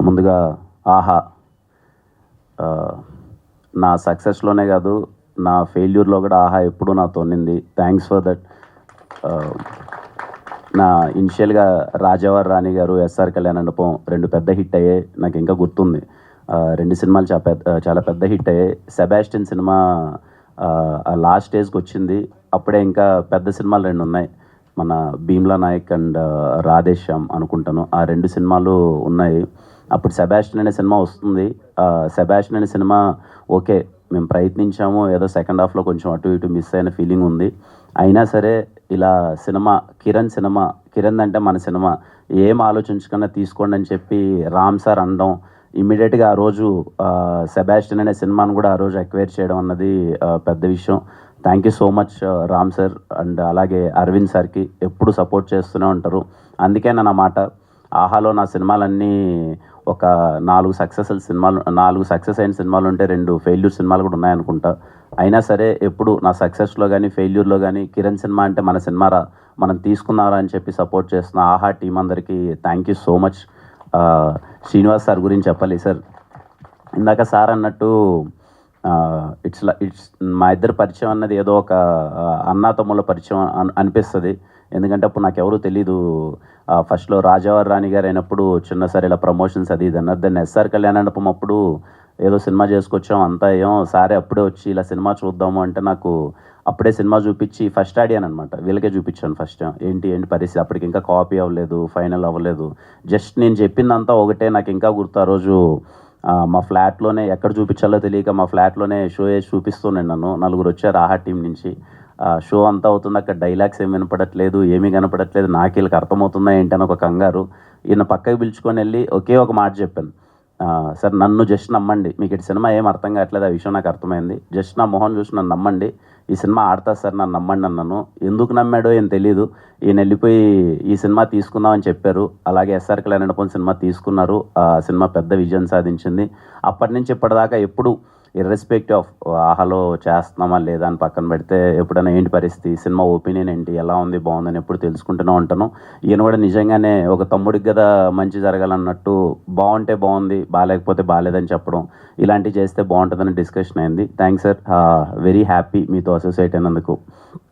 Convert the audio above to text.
ముందుగా ఆహా నా సక్సెస్లోనే కాదు, నా ఫెయిల్యూర్లో కూడా ఆహా ఎప్పుడూ నాతో ఉన్నింది. Thanks for that. నా ఇనిషియల్గా రాజావారి రాణి గారు, ఎస్ఆర్ కళ్యాణ మండపం 2 పెద్ద హిట్ అయ్యాయి. నాకు ఇంకా గుర్తుంది. 2 సినిమాలు చాలా పెద్ద హిట్ అయ్యాయి. సెబాస్టియన్ సినిమా లాస్ట్ స్టేజ్కి వచ్చింది. అప్పుడే ఇంకా పెద్ద సినిమాలు 2 ఉన్నాయి. మన భీమ్లా నాయక్ అండ్ రాధేశ్యామ్ అనుకుంటాను. ఆ 2 సినిమాలు ఉన్నాయి. అప్పుడు సెబాస్టియన్ అనే సినిమా వస్తుంది. సెబాస్టియన్ అనే సినిమా ఓకే, మేము ప్రయత్నించాము, ఏదో సెకండ్ హాఫ్లో కొంచెం అటు ఇటు మిస్ అయిన ఫీలింగ్ ఉంది. అయినా సరే ఇలా సినిమా కిరణ్ అంటే మన సినిమా, ఏం ఆలోచించకుండా తీసుకోండి అని చెప్పి రామ్ సార్ అనడం, ఇమ్మీడియట్గా ఆ రోజు సెబాస్టియన్ అనే సినిమాను కూడా ఆ రోజు ఎక్వైర్ చేయడం అన్నది పెద్ద విషయం. Thank you so much Ram sir and అలాగే అరవింద్ సార్కి ఎప్పుడు సపోర్ట్ చేస్తూనే ఉంటారు. అందుకే నా మాట, ఆహాలో నా సినిమాలన్నీ ఒక 4 సక్సెస్ అయిన సినిమాలు ఉంటే 2 ఫెయిల్యూర్ సినిమాలు కూడా ఉన్నాయనుకుంటా. అయినా సరే ఎప్పుడు నా సక్సెస్లో కానీ ఫెయిల్యూర్లో కానీ కిరణ్ సినిమా అంటే మన సినిమారా, మనం తీసుకున్నారా అని చెప్పి సపోర్ట్ చేస్తున్న ఆహా టీం అందరికీ thank you so much. Srinivas sir గురించి చెప్పాలి సార్. ఇందాక సార్ అన్నట్టు ఇట్స్ మా ఇద్దరు పరిచయం అన్నది ఏదో ఒక అన్నాతమ్ముల పరిచయం అనిపిస్తుంది. ఎందుకంటే అప్పుడు నాకు ఎవరూ తెలీదు. ఫస్ట్లో రాజావారి రాణి గారు అయినప్పుడు చిన్న సార్ ఇలా ప్రమోషన్స్ అది ఇది అన్నారు. దాన్ని ఎస్ఆర్ కళ్యాణ మండపం అప్పుడు ఏదో సినిమా చేసుకొచ్చాం, అంతా ఏమో సారే అప్పుడే వచ్చి ఇలా సినిమా చూద్దాము అంటే నాకు అప్పుడే సినిమా చూపించి ఫస్ట్ అడిగాను అనమాట. వీళ్ళకే చూపించాను ఫస్ట్, ఏంటి పరిస్థితి. అప్పటికి ఇంకా కాపీ అవ్వలేదు, ఫైనల్ అవ్వలేదు. జస్ట్ నేను చెప్పిందంతా ఒకటే. నాకు ఇంకా గుర్తు, ఆ రోజు మా ఫ్లాట్లోనే ఎక్కడ చూపించాలో తెలియక మా ఫ్లాట్లోనే షో వేసి చూపిస్తున్నాను. నన్ను 4 వచ్చారు ఆహా టీం నుంచి. షో అంతా అవుతుంది, అక్కడ డైలాగ్స్ ఏమి వినపడట్లేదు, ఏమీ కనపడట్లేదు. నాకు వీళ్ళకి అర్థమవుతుందా ఏంటని ఒక కంగారు. ఈయన పక్కకి పిలుచుకొని వెళ్ళి ఒకే ఒక మాట చెప్పాను, సార్ నన్ను జస్ట్ నమ్మండి, మీకు ఇటు సినిమా ఏం అర్థం కావట్లేదు, ఆ విషయం నాకు అర్థమైంది. జస్ట్ నా మొహం చూసి నన్ను నమ్మండి, ఈ సినిమా ఆడతా సార్, నన్ను నమ్మండి అన్నాను. ఎందుకు నమ్మాడో ఏం తెలీదు. ఈయన వెళ్ళిపోయి ఈ సినిమా తీసుకుందామని చెప్పారు. అలాగే ఎస్ఆర్ కళ్యాణ మండపం సినిమా తీసుకున్నారు. ఆ సినిమా పెద్ద విజయం సాధించింది. అప్పటి నుంచి ఇప్పటిదాకా ఎప్పుడు ఇర్రెస్పెక్టివ్ ఆఫ్ ఆహాలో చేస్తున్నామా లేదా అని పక్కన పెడితే, ఎప్పుడైనా ఏంటి పరిస్థితి, సినిమా ఒపీనియన్ ఏంటి, ఎలా ఉంది, బాగుందని ఎప్పుడు తెలుసుకుంటూనే ఉంటాను. ఈయన కూడా నిజంగానే ఒక తమ్ముడికి కదా మంచి జరగాలన్నట్టు, బాగుంటే బాగుంది, బాగాలేకపోతే బాగాలేదని చెప్పడం, ఇలాంటివి చేస్తే బాగుంటుందని డిస్కషన్ అయింది. థ్యాంక్స్ సార్, వెరీ హ్యాపీ మీతో అసోసియేట్ అయినందుకు.